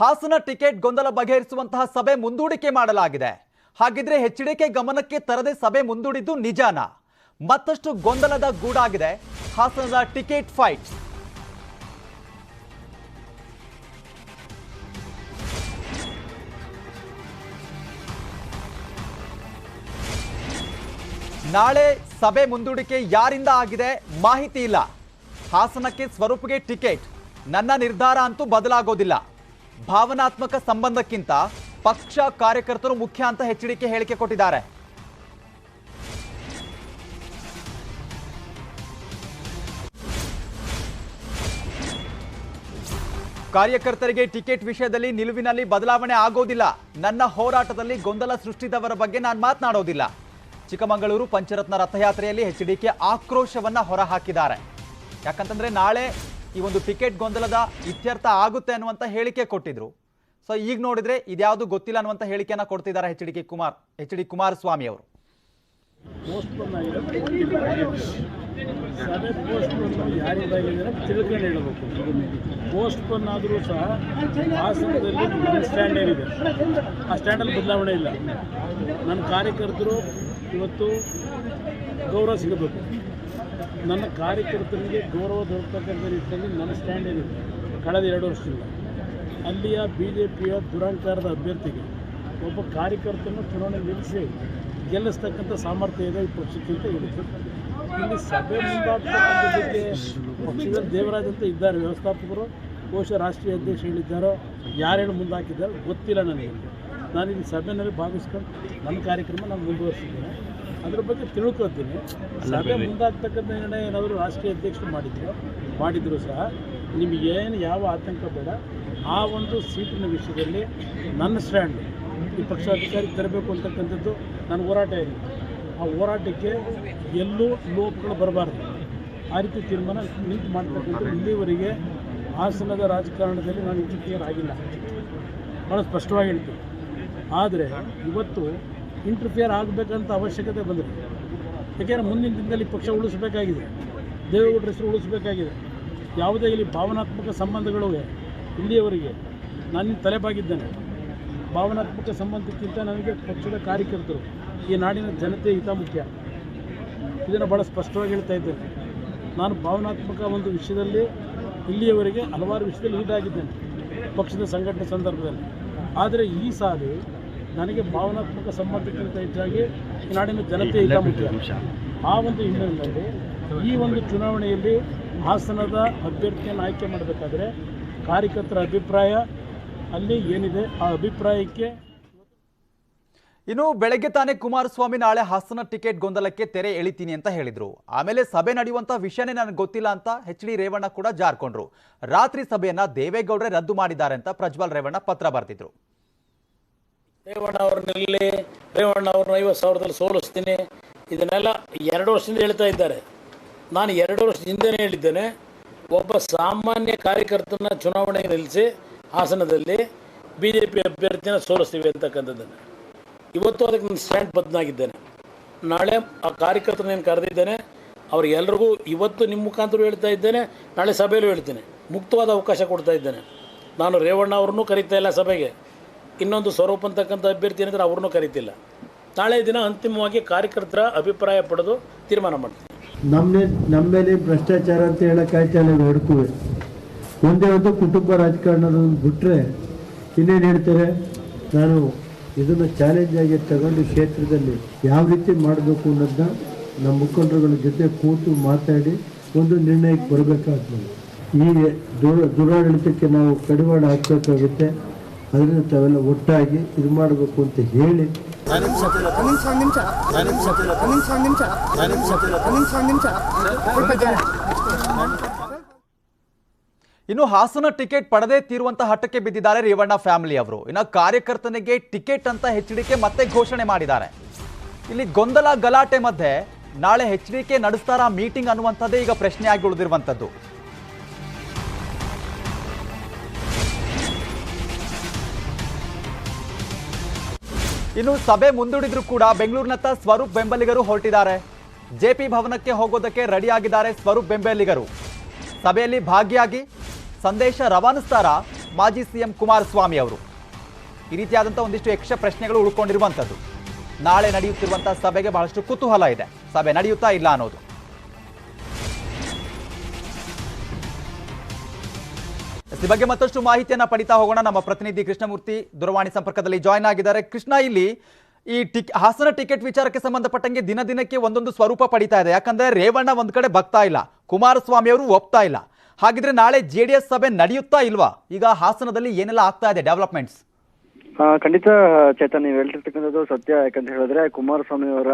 Hassan ticket ಗೊಂದಲ ಬಗೆಹರಿಸುವಂತಹ ಸಭೆ ಮುಂದೂಡಿಕೆ ಮಾಡಲಾಗಿದೆ. ಹಾಗಿದ್ರೆ ಎಚ್ಡಿಕೆ ಗಮನಕ್ಕೆ ತರದೆ ಸಭೆ ಮುಂದೂಡಿದ್ದು ನಿಜಾನಾ? ಮತ್ತಷ್ಟು ಗೊಂದಲದ ಗೂಡಾಗಿದೆ ಹಾಸನದ ಟಿಕೆಟ್ ಫೈಟ್. ನಾಳೆ ಸಭೆ ಮುಂದೂಡಿಕೆ ಯಾರಿಂದ ಆಗಿದೆ ಮಾಹಿತಿ ಇಲ್ಲ. ಹಾಸನಕ್ಕೆ ಸ್ವರೂಪ್ಗೆ ಟಿಕೆಟ್, ನನ್ನ ನಿರ್ಧಾರ ಅಂತೂ ಬದಲಾಗೋದಿಲ್ಲ. ಭಾವನಾತ್ಮಕ ಸಂಬಂಧಕ್ಕಿಂತ ಪಕ್ಷ ಕಾರ್ಯಕರ್ತರು ಮುಖ್ಯ ಅಂತ ಎಚ್ಡಿಕೆ ಹೇಳಿಕೆ ಕೊಟ್ಟಿದ್ದಾರೆ. ಕಾರ್ಯಕರ್ತರಿಗೆ ಟಿಕೆಟ್ ವಿಷಯದಲ್ಲಿ ನಿಲುವಿನಲ್ಲಿ ಬದಲಾವಣೆ ಆಗೋದಿಲ್ಲ. ನನ್ನ ಹೋರಾಟದಲ್ಲಿ ಗೊಂದಲ ಸೃಷ್ಟಿಸಿದವರ ಬಗ್ಗೆ ನಾನು ಮಾತನಾಡೋದಿಲ್ಲ. ಚಿಕ್ಕಮಗಳೂರು ಪಂಚರತ್ನ ರಥಯಾತ್ರೆಯಲ್ಲಿ ಎಚ್ಡಿಕೆ ಆಕ್ರೋಶವನ್ನ ಹೊರಹಾಕಿದ್ದಾರೆ. ಯಾಕಂತಂದ್ರೆ ನಾಳೆ ಈ ಒಂದು ಟಿಕೆಟ್ ಗೊಂದಲದ ಇತ್ಯರ್ಥ ಆಗುತ್ತೆ ಅನ್ನುವಂತ ಹೇಳಿಕೆ ಕೊಟ್ಟಿದ್ರು. ಸೊ ಈಗ ನೋಡಿದ್ರೆ ಇದ್ಯಾವುದು ಗೊತ್ತಿಲ್ಲ ಅನ್ನುವಂತ ಹೇಳಿಕೆಯನ್ನ ಕೊಡ್ತಿದ್ದಾರೆ ಎಚ್ ಡಿ ಕುಮಾರಸ್ವಾಮಿ ಅವರು. ತಿಳ್ಕೊಂಡು ಹೇಳಬೇಕು. ಪೋಸ್ಟ್ಪೋನ್ ಆದರೂ ಸಹ ಹಾಸನದಲ್ಲಿ ನನ್ನ ಸ್ಟ್ಯಾಂಡ್ ಏನಿದೆ ಆ ಸ್ಟ್ಯಾಂಡಲ್ಲಿ ಬದಲಾವಣೆ ಇಲ್ಲ. ನನ್ನ ಕಾರ್ಯಕರ್ತರು ಇವತ್ತು ಗೌರವ ಸಿಗಬೇಕು. ನನ್ನ ಕಾರ್ಯಕರ್ತರಿಗೆ ಗೌರವ ದೊರಕತಕ್ಕಂಥ ನಿಟ್ಟಿನಲ್ಲಿ ನನ್ನ ಸ್ಟ್ಯಾಂಡ್ ಏನಿದೆ ಕಳೆದ 2 ವರ್ಷದಿಂದ ಅಲ್ಲಿಯ BJPಯ ದುರಂಕಾರದ ಅಭ್ಯರ್ಥಿಗೆ ಒಬ್ಬ ಕಾರ್ಯಕರ್ತನ ಚುನಾವಣೆ ನಿಲ್ಲಿಸಿ ಗೆಲ್ಲಿಸ್ತಕ್ಕಂಥ ಸಾಮರ್ಥ್ಯ ಇದೆ ಈ ಪಕ್ಷಕ್ಕಿಂತ ಇರುತ್ತೆ. ಇಲ್ಲಿ ಸಭೆ ಮುಂದಾಗ್ತಕ್ಕಂಥದ್ದಕ್ಕೆ ಪಕ್ಷದಲ್ಲಿ ದೇವರಾಜ್ ಅಂತ ಇದ್ದಾರೆ ವ್ಯವಸ್ಥಾಪಕರು, ಬಹುಶಃ ರಾಷ್ಟ್ರೀಯ ಅಧ್ಯಕ್ಷ ಹೇಳಿದ್ದಾರೋ ಯಾರೇನು ಮುಂದಾಕಿದ್ದಾರೋ ಗೊತ್ತಿಲ್ಲ ನನಗೆ. ನಾನು ಇಲ್ಲಿ ಸಭೆಯಲ್ಲಿ ಭಾಗವಹಿಸ್ಕೊಂಡು ನನ್ನ ಕಾರ್ಯಕ್ರಮ ನಾನು ಮುಂದುವರಿಸಿದ್ದೇನೆ. ಅದ್ರ ಬಗ್ಗೆ ತಿಳ್ಕೊಳ್ತೀನಿ. ಸಭೆ ಮುಂದಾಗ್ತಕ್ಕಂಥ ನಿರ್ಣಯ ಏನಾದರೂ ರಾಷ್ಟ್ರೀಯ ಅಧ್ಯಕ್ಷರು ಮಾಡಿದ್ರು ಸಹ ನಿಮಗೇನು ಯಾವ ಆತಂಕ ಬೇಡ. ಆ ಒಂದು ಸೀಟಿನ ವಿಷಯದಲ್ಲಿ ನನ್ನ ಸ್ಟ್ಯಾಂಡ್ ಈ ಪಕ್ಷ ಅಧಿಕಾರಕ್ಕೆ ತರಬೇಕು ಅಂತಕ್ಕಂಥದ್ದು ನನ್ನ ಹೋರಾಟ ಇದೆ. ಆ ಹೋರಾಟಕ್ಕೆ ಎಲ್ಲೂ ಲೋಪಗಳು ಬರಬಾರ್ದು. ಆ ರೀತಿ ತೀರ್ಮಾನ ನಿಂತು ಮಾಡ್ತಕ್ಕಂಥದ್ದು ಇಲ್ಲಿವರೆಗೆ ಹಾಸನದ ರಾಜಕಾರಣದಲ್ಲಿ ನಾನು ಇಂಟರ್ಫಿಯರ್ ಆಗಿಲ್ಲ, ಭಾಳ ಸ್ಪಷ್ಟವಾಗಿ ಹೇಳ್ತೀನಿ. ಆದರೆ ಇವತ್ತು ಇಂಟರ್ಫಿಯರ್ ಆಗಬೇಕಂತ ಅವಶ್ಯಕತೆ ಬಂದರೆ, ಯಾಕೆಂದರೆ ಮುಂದಿನ ದಿನದಲ್ಲಿ ಪಕ್ಷ ಉಳಿಸಬೇಕಾಗಿದೆ, ದೇವೇಗೌಡರ ಹೆಸರು ಉಳಿಸಬೇಕಾಗಿದೆ. ಯಾವುದೇ ಇಲ್ಲಿ ಭಾವನಾತ್ಮಕ ಸಂಬಂಧಗಳು ಇಲ್ಲಿಯವರೆಗೆ ನಾನು ತಲೆಬಾಗಿದ್ದೇನೆ. ಭಾವನಾತ್ಮಕ ಸಂಬಂಧಕ್ಕಿಂತ ನನಗೆ ಪಕ್ಷದ ಕಾರ್ಯಕರ್ತರು, ಈ ನಾಡಿನ ಜನತೆ ಹಿತ ಮುಖ್ಯ. ಇದನ್ನು ಭಾಳ ಸ್ಪಷ್ಟವಾಗಿ ಹೇಳ್ತಾ ಇದ್ದೇನೆ. ನಾನು ಭಾವನಾತ್ಮಕ ಒಂದು ವಿಷಯದಲ್ಲಿ ಇಲ್ಲಿಯವರೆಗೆ ಹಲವಾರು ವಿಷಯದಲ್ಲಿ ಈಡಾಗಿದ್ದೇನೆ ಪಕ್ಷದ ಸಂಘಟನೆ ಸಂದರ್ಭದಲ್ಲಿ. ಆದರೆ ಈ ಸಾರಿ ನನಗೆ ಭಾವನಾತ್ಮಕ ಸಂಬಂಧಕ್ಕಿಂತ ಹೆಚ್ಚಾಗಿ ಈ ನಾಡಿನ ಜನತೆ ಹಿತ ಮುಖ್ಯ. ಆ ಒಂದು ಹಿನ್ನೆಲೆಯಲ್ಲಿ ಈ ಒಂದು ಚುನಾವಣೆಯಲ್ಲಿ ಹಾಸನದ ಅಭ್ಯರ್ಥಿಯನ್ನು ಆಯ್ಕೆ ಮಾಡಬೇಕಾದ್ರೆ ಕಾರ್ಯಕರ್ತರ ಅಭಿಪ್ರಾಯ ಅಲ್ಲಿ ಏನಿದೆ ಆ ಅಭಿಪ್ರಾಯಕ್ಕೆ. ಇನ್ನು ಬೆಳಗ್ಗೆ ತಾನೇ ಕುಮಾರಸ್ವಾಮಿ ನಾಳೆ ಹಾಸನ ಟಿಕೆಟ್ ಗೊಂದಲಕ್ಕೆ ತೆರೆ ಎಳಿತೀನಿ ಅಂತ ಹೇಳಿದ್ರು. ಆಮೇಲೆ ಸಭೆ ನಡೆಯುವಂತ ವಿಷಯನೇ ನನಗೆ ಗೊತ್ತಿಲ್ಲ ಅಂತ ಎಚ್ ಡಿ ರೇವಣ್ಣ ಕೂಡ ಜಾರ್ಕೊಂಡ್ರು. ರಾತ್ರಿ ಸಭೆಯನ್ನ ದೇವೇಗೌಡರೇ ರದ್ದು ಮಾಡಿದ್ದಾರೆ ಅಂತ ಪ್ರಜ್ವಲ್ ರೇವಣ್ಣ ಪತ್ರ ಬರೆದಿದ್ರು. ರೇವಣ್ಣ ಅವ್ರನ್ನಲ್ಲಿ ರೇವಣ್ಣ ಅವ್ರನ್ನ 50,000ದಲ್ಲಿ ಸೋಲಿಸ್ತೀನಿ ಇದನ್ನೆಲ್ಲ 2 ವರ್ಷದಿಂದ ಹೇಳ್ತಾ ಇದ್ದಾರೆ. ನಾನು 2 ವರ್ಷದ ಹಿಂದೆನೇ ಹೇಳಿದ್ದೇನೆ, ಒಬ್ಬ ಸಾಮಾನ್ಯ ಕಾರ್ಯಕರ್ತನ ಚುನಾವಣೆ ನಿಲ್ಲಿಸಿ ಹಾಸನದಲ್ಲಿ BJP ಅಭ್ಯರ್ಥಿನ ಸೋಲಿಸ್ತೀವಿ ಅಂತಕ್ಕಂಥದ್ದನ್ನು. ಇವತ್ತು ಅದಕ್ಕೆ ನಾನು ಸ್ಟ್ಯಾಂಡ್ ಬದಲಾಗಿದ್ದೇನೆ. ನಾಳೆ ಆ ಕಾರ್ಯಕರ್ತರನ್ನೇನು ಕರೆದಿದ್ದೇನೆ ಅವ್ರಿಗೆಲ್ರಿಗೂ ಇವತ್ತು ನಿಮ್ಮ ಮುಖಾಂತರ ಹೇಳ್ತಾ ಇದ್ದೇನೆ, ನಾಳೆ ಸಭೆಯಲ್ಲೂ ಹೇಳ್ತೇನೆ. ಮುಕ್ತವಾದ ಅವಕಾಶ ಕೊಡ್ತಾ ಇದ್ದೇನೆ. ನಾನು ರೇವಣ್ಣ ಅವ್ರನ್ನೂ ಕರೀತಾ ಇಲ್ಲ ಸಭೆಗೆ, ಇನ್ನೊಂದು ಸ್ವರೂಪ್ ಅಂತಕ್ಕಂಥ ಅಭ್ಯರ್ಥಿ ಏನಿದ್ರೆ ಅವ್ರನ್ನೂ ಕರೀತಿಲ್ಲ. ನಾಳೆ ದಿನ ಅಂತಿಮವಾಗಿ ಕಾರ್ಯಕರ್ತರ ಅಭಿಪ್ರಾಯ ಪಡೆದು ತೀರ್ಮಾನ ಮಾಡ್ತೀನಿ. ನಮ್ಮ ಮೇಲೆ ಭ್ರಷ್ಟಾಚಾರ ಅಂತ ಹೇಳೋಕ್ಕಾಯ್ತಾ ಇಲ್ಲ. ಹುಡುಕುವೆ ಒಂದೇ ಒಂದು ಕುಟುಂಬ ರಾಜಕಾರಣದ ಬಿಟ್ಟರೆ ಇನ್ನೇನು ಹೇಳ್ತಾರೆ. ನಾನು ಇದನ್ನು ಚಾಲೆಂಜ್ ಆಗಿ ತಗೊಂಡು ಕ್ಷೇತ್ರದಲ್ಲಿ ಯಾವ ರೀತಿ ಮಾಡಬೇಕು ಅನ್ನೋದನ್ನ ನಮ್ಮ ಮುಖಂಡರುಗಳ ಜೊತೆ ಕೂತು ಮಾತಾಡಿ ಒಂದು ನಿರ್ಣಯಕ್ಕೆ ಬರಬೇಕಾಗ್ತದೆ. ಈ ದುರಾಡಳಿತಕ್ಕೆ ನಾವು ಕಡಿವಾಣ ಹಾಕಬೇಕಾಗುತ್ತೆ. ಅದರಿಂದ ತಾವೆಲ್ಲ ಒಟ್ಟಾಗಿ ಇದು ಮಾಡಬೇಕು ಅಂತ ಹೇಳಿ ಇನ್ನು ಹಾಸನ ಟಿಕೆಟ್ ಪಡೆದೇ ತೀರುವಂತಹ ಹಠಕ್ಕೆ ಬಿದ್ದಿದ್ದಾರೆ ರೇವಣ್ಣ ಫ್ಯಾಮಿಲಿ ಅವರು. ಇನ್ನು ಕಾರ್ಯಕರ್ತನಿಗೆ ಟಿಕೆಟ್ ಅಂತ ಎಚ್ಡಿಕೆ ಮತ್ತೆ ಘೋಷಣೆ ಮಾಡಿದ್ದಾರೆ. ಇಲ್ಲಿ ಗೊಂದಲ ಗಲಾಟೆ ಮಧ್ಯೆ ನಾಳೆ ಎಚ್ಡಿಕೆ ನಡೆಸ್ತಾರಾ ಮೀಟಿಂಗ್ ಅನ್ನುವಂಥದ್ದೇ ಈಗ ಪ್ರಶ್ನೆಯಾಗಿ ಉಳಿದಿರುವಂಥದ್ದು. ಇನ್ನು ಸಭೆ ಮುಂದೂಡಿದ್ರು ಕೂಡ ಬೆಂಗಳೂರಿನತ್ತ ಸ್ವರೂಪ್ ಬೆಂಬಲಿಗರು ಹೊರಟಿದ್ದಾರೆ. ಜೆಪಿ ಭವನಕ್ಕೆ ಹೋಗೋದಕ್ಕೆ ರೆಡಿಯಾಗಿದ್ದಾರೆ ಸ್ವರೂಪ್ ಬೆಂಬಲಿಗರು. ಸಭೆಯಲ್ಲಿ ಭಾಗಿಯಾಗಿ ಸಂದೇಶ ರವಾನಿಸ್ತಾರಾ ಮಾಜಿ ಸಿಎಂ ಕುಮಾರಸ್ವಾಮಿ ಅವರು. ಈ ರೀತಿಯಾದಂಥ ಒಂದಿಷ್ಟು ಯಕ್ಷ ಪ್ರಶ್ನೆಗಳು ಉಳ್ಕೊಂಡಿರುವಂಥದ್ದು. ನಾಳೆ ನಡೆಯುತ್ತಿರುವಂತಹ ಸಭೆಗೆ ಬಹಳಷ್ಟು ಕುತೂಹಲ ಇದೆ. ಸಭೆ ನಡೆಯುತ್ತಾ ಇಲ್ಲ ಅನ್ನೋದು. ಈ ಬಗ್ಗೆ ಮತ್ತಷ್ಟು ಮಾಹಿತಿಯನ್ನ ಪಡಿತಾ ಹೋಗೋಣ. ನಮ್ಮ ಪ್ರತಿನಿಧಿ ಕೃಷ್ಣಮೂರ್ತಿ ದೂರವಾಣಿ ಸಂಪರ್ಕದಲ್ಲಿ ಜಾಯ್ನ್ ಆಗಿದ್ದಾರೆ. ಕೃಷ್ಣ, ಇಲ್ಲಿ ಈ ಹಾಸನ ಟಿಕೆಟ್ ವಿಚಾರಕ್ಕೆ ಸಂಬಂಧಪಟ್ಟಂಗೆ ದಿನ ದಿನಕ್ಕೆ ಒಂದೊಂದು ಸ್ವರೂಪ ಪಡಿತಾ ಇದೆ. ಯಾಕಂದ್ರೆ ರೇವಣ್ಣ ಒಂದ್ ಕಡೆ ಬಗ್ತಾ ಇಲ್ಲ, ಕುಮಾರಸ್ವಾಮಿ ಅವರು ಒಪ್ತಾ ಇಲ್ಲ. ಹಾಗಿದ್ರೆ ನಾಳೆ JDS ಸಭೆ ನಡೆಯುತ್ತಾ ಇಲ್ವಾ? ಈಗ ಹಾಸನದಲ್ಲಿ ಏನೆಲ್ಲ ಆಗ್ತಾ ಇದೆ ಡೆವಲಪ್ಮೆಂಟ್ಸ್? ಖಂಡಿತ ಚೇತನ್, ನೀವು ಹೇಳ್ತಿರ್ತಕ್ಕಂಥದ್ದು ಸತ್ಯ. ಯಾಕಂತ ಹೇಳಿದ್ರೆ ಕುಮಾರಸ್ವಾಮಿ ಅವರ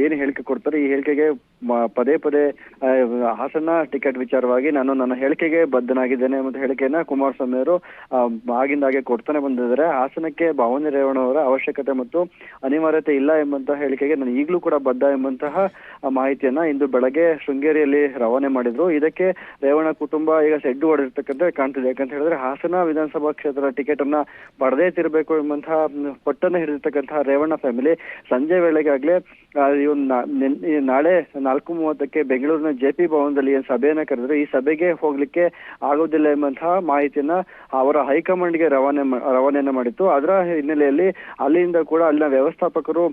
ಏನು ಹೇಳಿಕೆ ಕೊಡ್ತಾರೆ, ಈ ಹೇಳಿಕೆಗೆ ಪದೇ ಪದೇ ಹಾಸನ ಟಿಕೆಟ್ ವಿಚಾರವಾಗಿ ನಾನು ನನ್ನ ಹೇಳಿಕೆಗೆ ಬದ್ಧನಾಗಿದ್ದೇನೆ ಎಂಬ ಹೇಳಿಕೆಯನ್ನ ಕುಮಾರಸ್ವಾಮಿ ಅವರು ಆಗಿಂದಾಗೆ ಕೊಡ್ತಾನೆ ಬಂದಿದ್ದಾರೆ. ಹಾಸನಕ್ಕೆ ಭಾವನೆ ರೇವಣ್ಣ ಅವರ ಅವಶ್ಯಕತೆ ಮತ್ತು ಅನಿವಾರ್ಯತೆ ಇಲ್ಲ ಎಂಬಂತಹ ಹೇಳಿಕೆಗೆ ನಾನು ಈಗಲೂ ಕೂಡ ಬದ್ಧ ಎಂಬಂತಹ ಮಾಹಿತಿಯನ್ನ ಇಂದು ಬೆಳಗ್ಗೆ ಶೃಂಗೇರಿಯಲ್ಲಿ ರವಾನೆ ಮಾಡಿದ್ರು. ಇದಕ್ಕೆ ರೇವಣ್ಣ ಕುಟುಂಬ ಈಗ ಸೆಡ್ಡು ಹೊಡೆದಿರ್ತಕ್ಕಂಥ ಕಾಣ್ತಿದೆ. ಯಾಕಂತ ಹೇಳಿದ್ರೆ ಹಾಸನ ವಿಧಾನಸಭಾ ಕ್ಷೇತ್ರದ ಟಿಕೆಟ್ ಅನ್ನ ಪಡೆದೇ ತಿರ್ಬೇಕು ಎಂಬಂತಹ ಪಟ್ಟನ್ನ ಹಿಡಿದಿರ್ತಕ್ಕಂತಹ ರೇವಣ್ಣ ಫ್ಯಾಮಿಲಿ ಸಂಜೆ ವೇಳೆಗಾಗ್ಲೇ ನಾಳೆ 4:30ಕ್ಕೆ ಬೆಂಗಳೂರಿನ JP ಭವನದಲ್ಲಿ ಏನ್ ಸಭೆಯನ್ನ ಕರೆದ್ರೆ ಈ ಸಭೆಗೆ ಹೋಗ್ಲಿಕ್ಕೆ ಆಗೋದಿಲ್ಲ ಎಂಬಂತಹ ಮಾಹಿತಿಯನ್ನ ಅವರ ಹೈಕಮಾಂಡ್ಗೆ ರವಾನೆಯನ್ನ ಮಾಡಿತ್ತು. ಅದರ ಹಿನ್ನೆಲೆಯಲ್ಲಿ ಅಲ್ಲಿಂದ ಕೂಡ ಅಲ್ಲಿನ ವ್ಯವಸ್ಥಾಪಕರು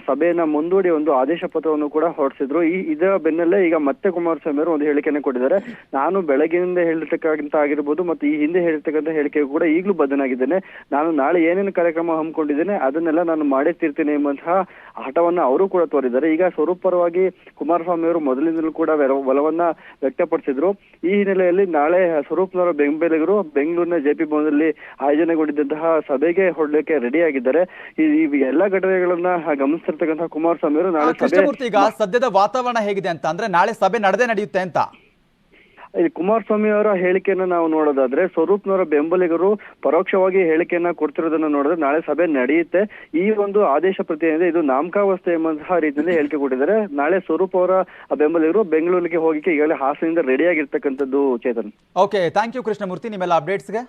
ಸಭೆಯನ್ನ ಮುಂದೂಡಿ ಒಂದು ಆದೇಶ ಪತ್ರವನ್ನು ಕೂಡ ಹೊರಡಿಸಿದ್ರು. ಇದರ ಬೆನ್ನಲ್ಲೇ ಈಗ ಮತ್ತೆ ಕುಮಾರಸ್ವಾಮಿ ಅವರು ಒಂದು ಹೇಳಿಕೆಯನ್ನು ಕೊಟ್ಟಿದ್ದಾರೆ. ನಾನು ಬೆಳಗ್ಗೆಯಿಂದ ಹೇಳಿರ್ತಕ್ಕಂಥ ಆಗಿರ್ಬೋದು ಮತ್ತು ಈ ಹಿಂದೆ ಹೇಳಿರ್ತಕ್ಕಂಥ ಹೇಳಿಕೆಗೂ ಕೂಡ ಈಗಲೂ ಬದ್ಧನಾಗಿದ್ದೇನೆ. ನಾನು ನಾಳೆ ಏನೇನು ಕಾರ್ಯಕ್ರಮ ಹಮ್ಮಿಕೊಂಡಿದ್ದೇನೆ ಅದನ್ನೆಲ್ಲ ನಾನು ಮಾಡೇ ತೀರ್ತೀನಿ ಎಂಬಂತಹ ಹಠವನ್ನ ಅವರು ಕೂಡ ತೋರಿದ್ದಾರೆ. ಈಗ ಸ್ವರೂಪರವಾಗಿ ಕುಮಾರಸ್ವಾಮಿ ಅವರು ಮೊದಲಿಂದಲೂ ಕೂಡ ಒಲವನ್ನ ವ್ಯಕ್ತಪಡಿಸಿದ್ರು. ಈ ಹಿನ್ನೆಲೆಯಲ್ಲಿ ನಾಳೆ ಸ್ವರೂಪ್ನವರ ಬೆಂಬಲಿಗರು ಬೆಂಗಳೂರಿನ JP ಭವನದಲ್ಲಿ ಆಯೋಜನೆಗೊಂಡಿದ್ದಂತಹ ಸಭೆಗೆ ಹೊರಡಲಿಕ್ಕೆ ರೆಡಿ ಆಗಿದ್ದಾರೆ. ಈ ಎಲ್ಲಾ ಘಟನೆಗಳನ್ನ ಗಮನಿಸ್ತಿರ್ತಕ್ಕಂತಹ ಕುಮಾರಸ್ವಾಮಿ ಅವರು ನಾಳೆ ಕೃಷ್ಣಮೂರ್ತಿ, ಈಗ ಸದ್ಯದ ವಾತಾವರಣ ಹೇಗಿದೆ ಅಂತ ಅಂದ್ರೆ ನಾಳೆ ಸಭೆ ನಡೆದೇ ನಡೆಯುತ್ತೆ ಅಂತ ಕುಮಾರಸ್ವಾಮಿ ಅವರ ಹೇಳಿಕೆಯನ್ನ ನಾವು ನೋಡೋದಾದ್ರೆ ಸ್ವರೂಪ್ನವರ ಬೆಂಬಲಿಗರು ಪರೋಕ್ಷವಾಗಿ ಹೇಳಿಕೆಯನ್ನ ಕೊಡ್ತಿರೋದನ್ನ ನೋಡಿದ್ರೆ ನಾಳೆ ಸಭೆ ನಡೆಯುತ್ತೆ. ಈ ಒಂದು ಆದೇಶ ಪ್ರತಿ ಏನಿದೆ ಇದು ನಾಮಕಾವಸ್ಥೆ ಎಂಬಂತಹ ರೀತಿಯಲ್ಲಿ ಹೇಳಿಕೆ ಕೊಟ್ಟಿದ್ದಾರೆ. ನಾಳೆ ಸ್ವರೂಪ್ ಅವರ ಬೆಂಬಲಿಗರು ಬೆಂಗಳೂರಿಗೆ ಹೋಗಿಕ್ಕೆ ಈಗಾಗಲೇ ಹಾಸನದಿಂದ ರೆಡಿ ಆಗಿರ್ತಕ್ಕಂಥದ್ದು. Chetan, okay, thank you Krishnamurthy ನಿಮ್ಮೆಲ್ಲ ಅಪ್ಡೇಟ್ಸ್ಗೆ.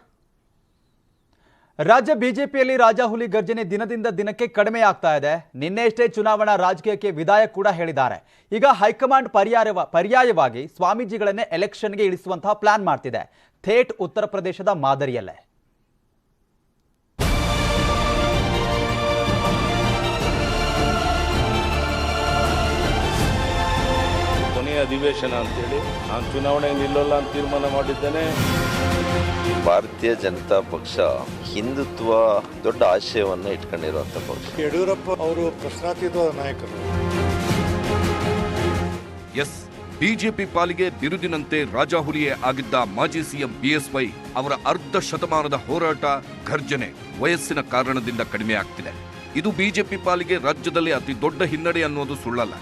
ರಾಜ್ಯ ಬಿಜೆಪಿಯಲ್ಲಿ ರಾಜಾಹುಲಿ ಗರ್ಜನೆ ದಿನದಿಂದ ದಿನಕ್ಕೆ ಕಡಿಮೆ ಆಗ್ತಾ ಇದೆ. ನಿನ್ನೆಷ್ಟೇ ಚುನಾವಣಾ ರಾಜಕೀಯಕ್ಕೆ ವಿದಾಯ ಕೂಡ ಹೇಳಿದ್ದಾರೆ. ಈಗ ಹೈಕಮಾಂಡ್ ಪರ್ಯಾಯವಾಗಿ ಸ್ವಾಮೀಜಿಗಳನ್ನೇ ಎಲೆಕ್ಷನ್ಗೆ ಇಳಿಸುವಂತಹ ಪ್ಲಾನ್ ಮಾಡ್ತಿದೆ, ಥೇಟ್ ಉತ್ತರ ಪ್ರದೇಶದ ಮಾದರಿಯಲ್ಲೇ. ಕೊನೆಯ ಅಧಿವೇಶನ ಅಂತೇಳಿ ನಾನು ಚುನಾವಣೆಗೆ ನಿಲ್ಲಲ್ಲ ಅಂತ ತೀರ್ಮಾನ ಮಾಡಿದ್ದೇನೆ. ಭಾರತೀಯ ಜನತಾ ಪಕ್ಷ ಹಿಂದುತ್ವ ದೊಡ್ಡ ಆಶಯವನ್ನು ಇಟ್ಕೊಂಡಿರುವಂಥ ಪಕ್ಷ. ಯಡಿಯೂರಪ್ಪ ಅವರು ಪ್ರಶ್ನಾತೀತ ನಾಯಕರು. ಎಸ್, ಬಿಜೆಪಿ ಪಾಲಿಗೆ ಬಿರುದಿನಂತೆ ರಾಜಾಹುಲಿಯೇ ಆಗಿದ್ದ ಮಾಜಿ ಸಿಎಂ BSY ಅವರ ಅರ್ಧ ಶತಮಾನದ ಹೋರಾಟ ಘರ್ಜನೆ ವಯಸ್ಸಿನ ಕಾರಣದಿಂದ ಕಡಿಮೆ ಆಗ್ತಿದೆ. ಇದು ಬಿಜೆಪಿ ಪಾಲಿಗೆ ರಾಜ್ಯದಲ್ಲಿ ಅತಿ ದೊಡ್ಡ ಹಿನ್ನಡೆ ಅನ್ನೋದು ಸುಳ್ಳಲ್ಲ.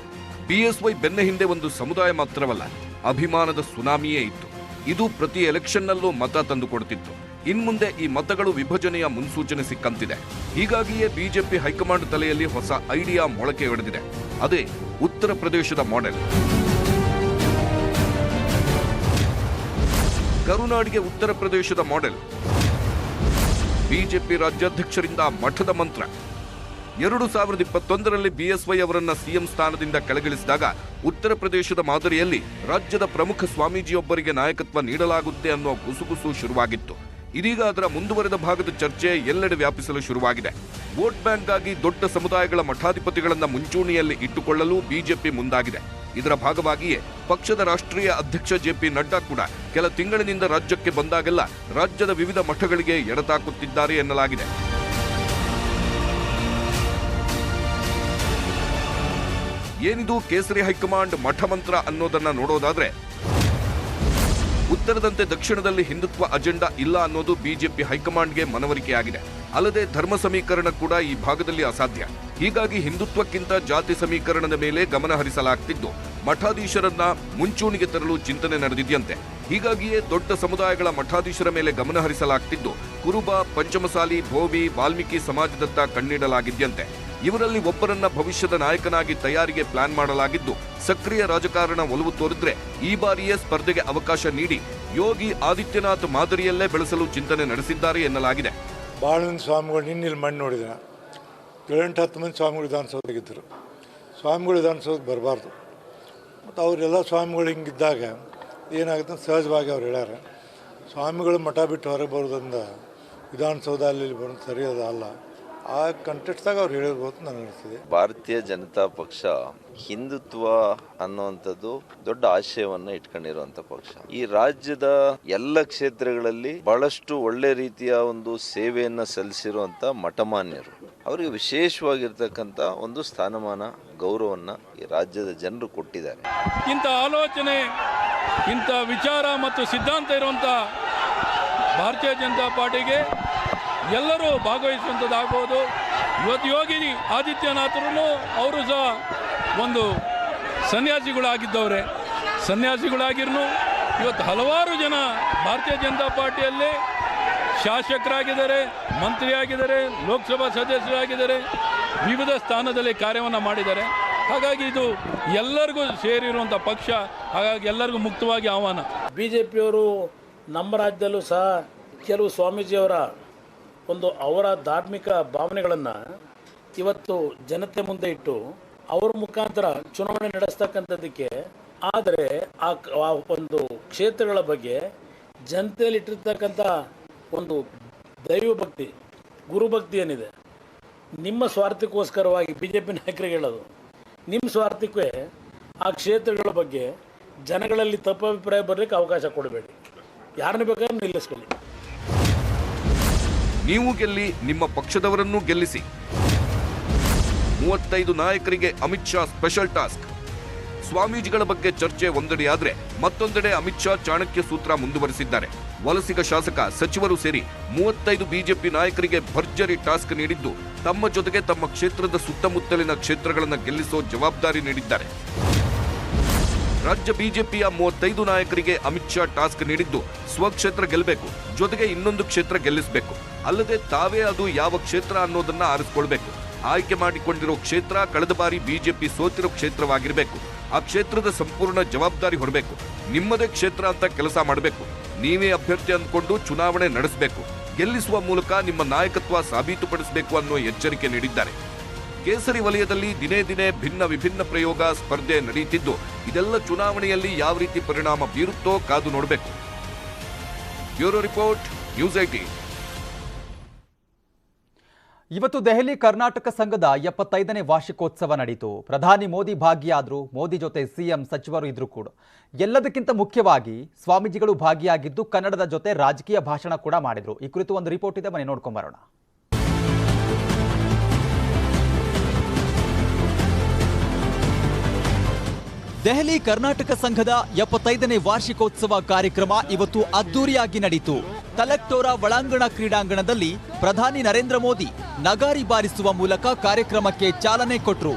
BSY ಬೆನ್ನ ಹಿಂದೆ ಒಂದು ಸಮುದಾಯ ಮಾತ್ರವಲ್ಲ, ಅಭಿಮಾನದ ಸುನಾಮಿಯೇ ಇತ್ತು. ಇದು ಪ್ರತಿ ಎಲೆಕ್ಷನ್ನಲ್ಲೂ ಮತ ತಂದುಕೊಡ್ತಿತ್ತು. ಇನ್ಮುಂದೆ ಈ ಮತಗಳು ವಿಭಜನೆಯ ಮುನ್ಸೂಚನೆ ಸಿಕ್ಕಂತಿದೆ. ಹೀಗಾಗಿಯೇ ಬಿಜೆಪಿ ಹೈಕಮಾಂಡ್ ತಲೆಯಲ್ಲಿ ಹೊಸ ಐಡಿಯಾ ಮೊಳಕೆ ಹೊಡೆದಿದೆ. ಅದೇ ಉತ್ತರ ಪ್ರದೇಶದ ಮಾಡೆಲ್. ಕರುನಾಡಿಗೆ ಉತ್ತರ ಪ್ರದೇಶದ ಮಾಡೆಲ್. ಬಿಜೆಪಿ ರಾಜ್ಯಾಧ್ಯಕ್ಷರಿಂದ ಮಠದ ಮಂತ್ರ. 2021ರಲ್ಲಿ BSY ಅವರನ್ನ ಸಿಎಂ ಸ್ಥಾನದಿಂದ ಕೆಳಗಿಳಿಸಿದಾಗ ಉತ್ತರ ಪ್ರದೇಶದ ಮಾದರಿಯಲ್ಲಿ ರಾಜ್ಯದ ಪ್ರಮುಖ ಸ್ವಾಮೀಜಿಯೊಬ್ಬರಿಗೆ ನಾಯಕತ್ವ ನೀಡಲಾಗುತ್ತೆ ಅನ್ನೋ ಗುಸುಗುಸು ಶುರುವಾಗಿತ್ತು. ಇದೀಗ ಅದರ ಮುಂದುವರೆದ ಭಾಗದ ಚರ್ಚೆ ಎಲ್ಲೆಡೆ ವ್ಯಾಪಿಸಲು ಶುರುವಾಗಿದೆ. ವೋಟ್ ಬ್ಯಾಂಕ್ಗಾಗಿ ದೊಡ್ಡ ಸಮುದಾಯಗಳ ಮಠಾಧಿಪತಿಗಳನ್ನ ಮುಂಚೂಣಿಯಲ್ಲಿ ಇಟ್ಟುಕೊಳ್ಳಲು ಬಿಜೆಪಿ ಮುಂದಾಗಿದೆ. ಇದರ ಭಾಗವಾಗಿಯೇ ಪಕ್ಷದ ರಾಷ್ಟ್ರೀಯ ಅಧ್ಯಕ್ಷ JP ನಡ್ಡಾ ಕೂಡ ಕೆಲ ತಿಂಗಳಿನಿಂದ ರಾಜ್ಯಕ್ಕೆ ಬಂದಾಗೆಲ್ಲ ರಾಜ್ಯದ ವಿವಿಧ ಮಠಗಳಿಗೆ ಎಡತಾಕುತ್ತಿದ್ದಾರೆ ಎನ್ನಲಾಗಿದೆ. ಏನಿದು ಕೇಸರಿ ಹೈಕಮಾಂಡ್ ಮಠ ಮಂತ್ರ ಅನ್ನೋದನ್ನ ನೋಡೋದಾದ್ರೆ, ಉತ್ತರದಂತೆ ದಕ್ಷಿಣದಲ್ಲಿ ಹಿಂದುತ್ವ ಅಜೆಂಡಾ ಇಲ್ಲ ಅನ್ನೋದು ಬಿಜೆಪಿ ಹೈಕಮಾಂಡ್ಗೆ ಮನವರಿಕೆಯಾಗಿದೆ. ಅಲ್ಲದೆ ಧರ್ಮ ಸಮೀಕರಣ ಕೂಡ ಈ ಭಾಗದಲ್ಲಿ ಅಸಾಧ್ಯ. ಹೀಗಾಗಿ ಹಿಂದುತ್ವಕ್ಕಿಂತ ಜಾತಿ ಸಮೀಕರಣದ ಮೇಲೆ ಗಮನ ಹರಿಸಲಾಗ್ತಿದ್ದು ಮಠಾಧೀಶರನ್ನ ಮುಂಚೂಣಿಗೆ ತರಲು ಚಿಂತನೆ ನಡೆದಿದೆಯಂತೆ. ಹೀಗಾಗಿಯೇ ದೊಡ್ಡ ಸಮುದಾಯಗಳ ಮಠಾಧೀಶರ ಮೇಲೆ ಗಮನ ಹರಿಸಲಾಗ್ತಿದ್ದು ಕುರುಬ, ಪಂಚಮಸಾಲಿ, ಭೋವಿ, ವಾಲ್ಮೀಕಿ ಸಮಾಜದತ್ತ ಕಣ್ಣಿಡಲಾಗಿದೆಯಂತೆ. ಇವರಲ್ಲಿ ಒಬ್ಬರನ್ನ ಭವಿಷ್ಯದ ನಾಯಕನಾಗಿ ತಯಾರಿಗೆ ಪ್ಲಾನ್ ಮಾಡಲಾಗಿದ್ದು ಸಕ್ರಿಯ ರಾಜಕಾರಣ ಒಲವು ತೋರಿದ್ರೆ ಈ ಬಾರಿಯೇ ಸ್ಪರ್ಧೆಗೆ ಅವಕಾಶ ನೀಡಿ ಯೋಗಿ ಆದಿತ್ಯನಾಥ್ ಮಾದರಿಯಲ್ಲೇ ಬೆಳೆಸಲು ಚಿಂತನೆ ನಡೆಸಿದ್ದಾರೆ ಎನ್ನಲಾಗಿದೆ. ಭಾಳ ಮಂದಿ ಸ್ವಾಮಿಗಳು ನಿನ್ನಿಲ್ಲಿ ಮಣ್ಣು ನೋಡಿದ 7-10 ಮಂದಿ ಸ್ವಾಮಿಗಳು ವಿಧಾನಸೌಧಗಿದ್ದರು. ಸ್ವಾಮಿಗಳು ವಿಧಾನಸೌಧಕ್ಕೆ ಬರಬಾರ್ದು. ಮತ್ತು ಅವರೆಲ್ಲ ಸ್ವಾಮಿಗಳು ಹಿಂಗಿದ್ದಾಗ ಏನಾಗುತ್ತೆ ಸಹಜವಾಗಿ ಅವ್ರು ಹೇಳ್ಯಾರ ಸ್ವಾಮಿಗಳು ಮಠ ಬಿಟ್ಟು ಹೊರಗೆ ಬರೋದ್ರಿಂದ ವಿಧಾನಸೌಧ ಅಲ್ಲಿ ಬರೋದು ಸರಿಯಾದ ಆ ಕಂಟೆಕ್ಸ್ದಾಗ ಅವ್ರು ಹೇಳಿರ್ಬೋದು ನನಗೆ ಅನಿಸ್ತದೆ. ಭಾರತೀಯ ಜನತಾ ಪಕ್ಷ ಹಿಂದುತ್ವ ಅನ್ನುವಂಥದ್ದು ದೊಡ್ಡ ಆಶಯವನ್ನ ಇಟ್ಕೊಂಡಿರುವಂತ ಪಕ್ಷ. ಈ ರಾಜ್ಯದ ಎಲ್ಲ ಕ್ಷೇತ್ರಗಳಲ್ಲಿ ಬಹಳಷ್ಟು ಒಳ್ಳೆ ರೀತಿಯ ಒಂದು ಸೇವೆಯನ್ನ ಸಲ್ಲಿಸಿರುವಂತ ಮಠಮಾನ್ಯರು. ಅವರಿಗೆ ವಿಶೇಷವಾಗಿರ್ತಕ್ಕಂಥ ಒಂದು ಸ್ಥಾನಮಾನ, ಗೌರವನ್ನ ಈ ರಾಜ್ಯದ ಜನರು ಕೊಟ್ಟಿದ್ದಾರೆ. ಇಂಥ ಆಲೋಚನೆ, ಇಂಥ ವಿಚಾರ ಮತ್ತು ಸಿದ್ಧಾಂತ ಇರುವಂಥ ಭಾರತೀಯ ಜನತಾ ಪಾರ್ಟಿಗೆ ಎಲ್ಲರೂ ಭಾಗವಹಿಸುವಂಥದ್ದಾಗ್ಬೋದು. ಇವತ್ತು ಯೋಗಿ ಆದಿತ್ಯನಾಥರು ಅವರು ಸಹ ಒಂದು ಸನ್ಯಾಸಿಗಳಾಗಿದ್ದವರೇ. ಸನ್ಯಾಸಿಗಳಾಗಿರ್ನು ಇವತ್ತು ಹಲವಾರು ಜನ ಭಾರತೀಯ ಜನತಾ ಪಾರ್ಟಿಯಲ್ಲಿ ಶಾಸಕರಾಗಿದ್ದಾರೆ, ಮಂತ್ರಿಯಾಗಿದ್ದಾರೆ, ಲೋಕಸಭಾ ಸದಸ್ಯರಾಗಿದ್ದಾರೆ, ವಿವಿಧ ಸ್ಥಾನದಲ್ಲಿ ಕಾರ್ಯವನ್ನು ಮಾಡಿದ್ದಾರೆ. ಹಾಗಾಗಿ ಇದು ಎಲ್ಲರಿಗೂ ಸೇರಿರುವಂಥ ಪಕ್ಷ. ಹಾಗಾಗಿ ಎಲ್ಲರಿಗೂ ಮುಕ್ತವಾಗಿ ಆಹ್ವಾನ. BJPಯವರು ನಮ್ಮ ರಾಜ್ಯದಲ್ಲೂ ಸಹ ಕೆಲವು ಸ್ವಾಮೀಜಿಯವರ ಅವರ ಧಾರ್ಮಿಕ ಭಾವನೆಗಳನ್ನು ಇವತ್ತು ಜನತೆ ಮುಂದೆ ಇಟ್ಟು ಅವರ ಮುಖಾಂತರ ಚುನಾವಣೆ ನಡೆಸ್ತಕ್ಕಂಥದ್ದಕ್ಕೆ, ಆದರೆ ಆ ಒಂದು ಕ್ಷೇತ್ರಗಳ ಬಗ್ಗೆ ಜನತೆಯಲ್ಲಿ ಇಟ್ಟಿರ್ತಕ್ಕಂಥ ಒಂದು ದೈವಭಕ್ತಿ, ಗುರುಭಕ್ತಿ ಏನಿದೆ, ನಿಮ್ಮ ಸ್ವಾರ್ಥಕ್ಕೋಸ್ಕರವಾಗಿ BJP ನಾಯಕರಿಗೆ ಹೇಳೋದು, ನಿಮ್ಮ ಸ್ವಾರ್ಥಕ್ಕೆ ಆ ಕ್ಷೇತ್ರಗಳ ಬಗ್ಗೆ ಜನಗಳಲ್ಲಿ ತಪ್ಪು ಅಭಿಪ್ರಾಯ ಬರಲಿಕ್ಕೆ ಅವಕಾಶ ಕೊಡಬೇಡಿ. ಯಾರನ್ನ ಬೇಕಾದ್ರೂ ನಿಲ್ಲಿಸ್ಕೊಳ್ಳಿ. ನೀವು ಗೆಲ್ಲಿ, ನಿಮ್ಮ ಪಕ್ಷದವರನ್ನು ಗೆಲ್ಲಿಸಿ. 35 ನಾಯಕರಿಗೆ ಅಮಿತ್ ಶಾ ಸ್ಪೆಷಲ್ ಟಾಸ್ಕ್. ಸ್ವಾಮೀಜಿಗಳ ಬಗ್ಗೆ ಚರ್ಚೆ ಒಂದೆಡೆಯಾದ್ರೆ, ಮತ್ತೊಂದೆಡೆ ಅಮಿತ್ ಶಾ ಚಾಣಕ್ಯ ಸೂತ್ರ ಮುಂದುವರೆಸಿದ್ದಾರೆ. ವಲಸಿಗ ಶಾಸಕ, ಸಚಿವರು ಸೇರಿ 35 ಬಿಜೆಪಿ ನಾಯಕರಿಗೆ ಭರ್ಜರಿ ಟಾಸ್ಕ್ ನೀಡಿದ್ದು, ತಮ್ಮ ಜೊತೆಗೆ ತಮ್ಮ ಕ್ಷೇತ್ರದ ಸುತ್ತಮುತ್ತಲಿನ ಕ್ಷೇತ್ರಗಳನ್ನು ಗೆಲ್ಲಿಸೋ ಜವಾಬ್ದಾರಿ ನೀಡಿದ್ದಾರೆ. ರಾಜ್ಯ ಬಿಜೆಪಿಯ 35 ನಾಯಕರಿಗೆ ಅಮಿತ್ ಶಾ ಟಾಸ್ಕ್ ನೀಡಿದ್ದು, ಸ್ವಕ್ಷೇತ್ರ ಗೆಲ್ಲಬೇಕು, ಜೊತೆಗೆ ಇನ್ನೊಂದು ಕ್ಷೇತ್ರ ಗೆಲ್ಲಿಸಬೇಕು. ಅಲ್ಲದೆ ತಾವೇ ಅದು ಯಾವ ಕ್ಷೇತ್ರ ಅನ್ನೋದನ್ನ ಆರಿಸಿಕೊಳ್ಬೇಕು. ಆಯ್ಕೆ ಮಾಡಿಕೊಂಡಿರೋ ಕ್ಷೇತ್ರ ಕಳೆದ ಬಾರಿ ಬಿಜೆಪಿ ಸೋತಿರೋ ಕ್ಷೇತ್ರವಾಗಿರಬೇಕು. ಆ ಕ್ಷೇತ್ರದ ಸಂಪೂರ್ಣ ಜವಾಬ್ದಾರಿ ಹೊರಬೇಕು. ನಿಮ್ಮದೇ ಕ್ಷೇತ್ರ ಅಂತ ಕೆಲಸ ಮಾಡಬೇಕು. ನೀವೇ ಅಭ್ಯರ್ಥಿ ಅಂದ್ಕೊಂಡು ಚುನಾವಣೆ ನಡೆಸಬೇಕು. ಗೆಲ್ಲಿಸುವ ಮೂಲಕ ನಿಮ್ಮ ನಾಯಕತ್ವ ಸಾಬೀತುಪಡಿಸಬೇಕು ಅನ್ನೋ ಎಚ್ಚರಿಕೆ ನೀಡಿದ್ದಾರೆ. ಕೇಸರಿ ವಲಯದಲ್ಲಿ ದಿನೇ ದಿನೇ ಭಿನ್ನ ವಿಭಿನ್ನ ಪ್ರಯೋಗ, ಸ್ಪರ್ಧೆ ನಡೆಯುತ್ತಿದ್ದು, ಇದೆಲ್ಲ ಚುನಾವಣೆಯಲ್ಲಿ ಯಾವ ರೀತಿ ಪರಿಣಾಮ ಬೀರುತ್ತೋ ಕಾದು ನೋಡಬೇಕು. Bureau report, news 18. ಇವತ್ತು ದೆಹಲಿ ಕರ್ನಾಟಕ ಸಂಘದ 75ನೇ ವಾರ್ಷಿಕೋತ್ಸವ ನಡೆಯಿತು. ಪ್ರಧಾನಿ ಮೋದಿ ಭಾಗಿಯಾದ್ರು, ಮೋದಿ ಜೊತೆ ಸಿಎಂ, ಸಚಿವರು ಇದ್ರು ಕೂಡ. ಎಲ್ಲದಕ್ಕಿಂತ ಮುಖ್ಯವಾಗಿ ಸ್ವಾಮೀಜಿಗಳು ಭಾಗಿಯಾಗಿದ್ದು, ಕನ್ನಡದ ಜೊತೆ ರಾಜಕೀಯ ಭಾಷಣ ಕೂಡ ಮಾಡಿದ್ರು. ಈ ಕುರಿತು ಒಂದು ರಿಪೋರ್ಟ್ ಇದೆ, ಬನ್ನಿ ನೋಡ್ಕೊಂಡ್ ಬರೋಣ. ದೆಹಲಿ ಕರ್ನಾಟಕ ಸಂಘದ 75ನೇ ವಾರ್ಷಿಕೋತ್ಸವ ಕಾರ್ಯಕ್ರಮ ಇವತ್ತು ಅದ್ದೂರಿಯಾಗಿ ನಡೆಯಿತು. ತಲಕ್ಟೋರಾ ಒಳಾಂಗಣ ಕ್ರೀಡಾಂಗಣದಲ್ಲಿ ಪ್ರಧಾನಿ ನರೇಂದ್ರ ಮೋದಿ ನಗಾರಿ ಬಾರಿಸುವ ಮೂಲಕ ಕಾರ್ಯಕ್ರಮಕ್ಕೆ ಚಾಲನೆ ಕೊಟ್ಟರು.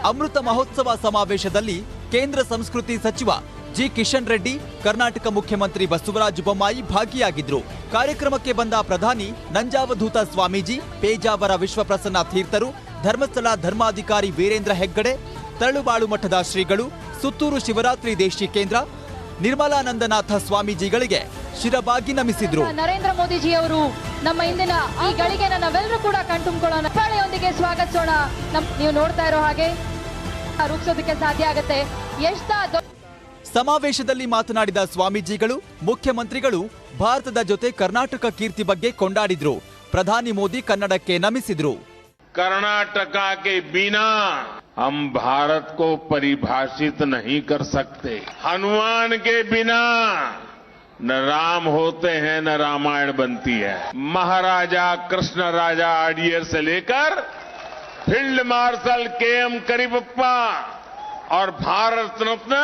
ಅಮೃತ ಮಹೋತ್ಸವ ಸಮಾವೇಶದಲ್ಲಿ ಕೇಂದ್ರ ಸಂಸ್ಕೃತಿ ಸಚಿವ ಜಿ ಕಿಶನ್ ರೆಡ್ಡಿ, ಕರ್ನಾಟಕ ಮುಖ್ಯಮಂತ್ರಿ ಬಸವರಾಜ ಬೊಮ್ಮಾಯಿ ಭಾಗಿಯಾಗಿದ್ರು. ಕಾರ್ಯಕ್ರಮಕ್ಕೆ ಬಂದ ಪ್ರಧಾನಿ ನಂಜಾವಧೂತ ಸ್ವಾಮೀಜಿ, ಪೇಜಾವರ ವಿಶ್ವಪ್ರಸನ್ನ ತೀರ್ಥರು, ಧರ್ಮಸ್ಥಳ ಧರ್ಮಾಧಿಕಾರಿ ವೀರೇಂದ್ರ ಹೆಗ್ಗಡೆ, ತರಳುಬಾಳು ಮಠದ ಶ್ರೀಗಳು, ಸುತ್ತೂರು ಶಿವರಾತ್ರಿ ದೇಶಿಕೇಂದ್ರ, ನಿರ್ಮಲಾನಂದನಾಥ ಸ್ವಾಮೀಜಿಗಳಿಗೆ ಶಿರಬಾಗಿ ನಮಿಸಿದ್ರು. ನರೇಂದ್ರ ಮೋದಿಜಿಯವರು ನಮ್ಮ ಇಂದಿನ ಈ ಗಳಿಗೆ ನಾವೆಲ್ಲರೂ ಕೂಡ ಕಣ್ತುಂಬಿಕೊಳ್ಳೋಣ, ಪಾಳೆಯೊಂದಿಗೆ ಸ್ವಾಗತಿಸೋಣ. ನೀವು ನೋಡ್ತಾ ಇರೋ ಹಾಗೆ ರೂಪಿಸೋದಕ್ಕೆ ಸಾಧ್ಯ ಆಗುತ್ತೆ. ಸಮಾವೇಶದಲ್ಲಿ ಮಾತನಾಡಿದ ಸ್ವಾಮೀಜಿಗಳು, ಮುಖ್ಯಮಂತ್ರಿಗಳು ಭಾರತದ ಜೊತೆ ಕರ್ನಾಟಕ ಕೀರ್ತಿ ಬಗ್ಗೆ ಕೊಂಡಾಡಿದ್ರು. ಪ್ರಧಾನಿ ಮೋದಿ ಕನ್ನಡಕ್ಕೆ ನಮಿಸಿದ್ರು. कर्नाटक के बिना हम भारत को परिभाषित नहीं कर सकते. हनुमान के बिना न राम होते हैं न रामायण बनती है. महाराजा कृष्ण राजा आडियर से लेकर फील्ड मार्शल KM करीबप्पा और भारत रत्न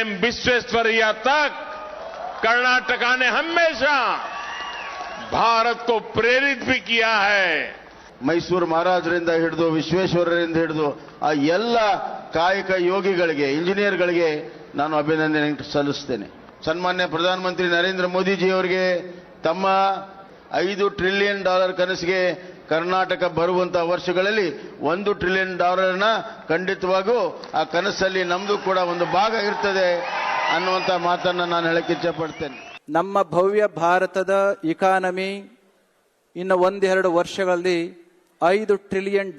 M विश्वेश्वरैया तक कर्नाटका ने हमेशा भारत को प्रेरित भी किया है. ಮೈಸೂರು ಮಹಾರಾಜರಿಂದ ಹಿಡಿದು ವಿಶ್ವೇಶ್ವರರಿಂದ ಹಿಡಿದು ಆ ಎಲ್ಲ ಕಾಯಕ ಯೋಗಿಗಳಿಗೆ, ಇಂಜಿನಿಯರ್ಗಳಿಗೆ ನಾನು ಅಭಿನಂದನೆ ಸಲ್ಲಿಸ್ತೇನೆ. ಸನ್ಮಾನ್ಯ ಪ್ರಧಾನಮಂತ್ರಿ ನರೇಂದ್ರ ಮೋದಿಜಿ ಅವರಿಗೆ ತಮ್ಮ $5 ಟ್ರಿಲಿಯನ್ ಕನಸಿಗೆ ಕರ್ನಾಟಕ ಬರುವಂತಹ ವರ್ಷಗಳಲ್ಲಿ $1 ಟ್ರಿಲಿಯನ್ ಖಂಡಿತವಾಗೂ ಆ ಕನಸಲ್ಲಿ ನಮ್ದು ಕೂಡ ಒಂದು ಭಾಗ ಇರ್ತದೆ ಅನ್ನುವಂತ ಮಾತನ್ನ ನಾನು ಹೇಳಕ್ಕೆ ಇಚ್ಛಪಡ್ತೇನೆ. ನಮ್ಮ ಭವ್ಯ ಭಾರತದ ಇಕಾನಮಿ ಇನ್ನು 1-2 ವರ್ಷಗಳಲ್ಲಿ $5 ಟ್ರಿಲಿಯನ್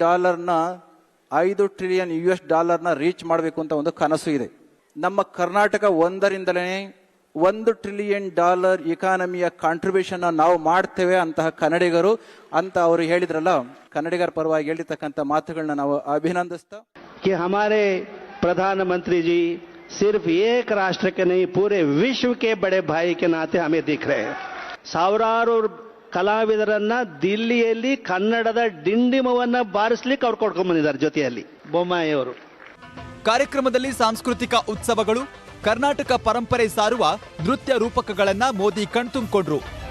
$5 ಟ್ರಿಲಿಯನ್ ರೀಚ್ ಮಾಡಬೇಕು ಅಂತ ಒಂದು ಕನಸು ಇದೆ. ನಮ್ಮ ಕರ್ನಾಟಕ ಒಂದರಿಂದಲೇ $1 ಟ್ರಿಲಿಯನ್ ಇಕಾನಮಿಯ ಕಾಂಟ್ರಿಬ್ಯೂಷನ್ ನಾವು ಮಾಡ್ತೇವೆ ಅಂತಹ ಕನ್ನಡಿಗರು ಅಂತ ಅವರು ಹೇಳಿದ್ರಲ್ಲ, ಕನ್ನಡಿಗರ ಪರವಾಗಿ ಹೇಳಿರ್ತಕ್ಕಂಥ ಮಾತುಗಳನ್ನ ನಾವು ಅಭಿನಂದಿಸ್ತಾ कि हमारे प्रधानमंत्री जी सिर्फ एक राष्ट्र के नहीं पूरे विश्व के बड़े भाई के नाते हमें दिख रहे हैं. ಸಾವಿರಾರು ಕಲಾವಿದರನ್ನ ದಿಲ್ಲಿಯಲ್ಲಿ ಕನ್ನಡದ ಡಿಂಡಿಮವನ್ನ ಬಾರಿಸ್ಲಿಕ್ಕೆ ಅವ್ರು ಕೊಡ್ಕೊಂಡ್ ಬಂದಿದ್ದಾರೆ ಜೊತೆಯಲ್ಲಿ ಬೊಮ್ಮಾಯಿ ಅವರು. ಕಾರ್ಯಕ್ರಮದಲ್ಲಿ ಸಾಂಸ್ಕೃತಿಕ ಉತ್ಸವಗಳು, ಕರ್ನಾಟಕ ಪರಂಪರೆ ಸಾರುವ ನೃತ್ಯ ರೂಪಕಗಳನ್ನ ಮೋದಿ ಕಣ್ತುಂಬಿಕೊಂಡ್ರು.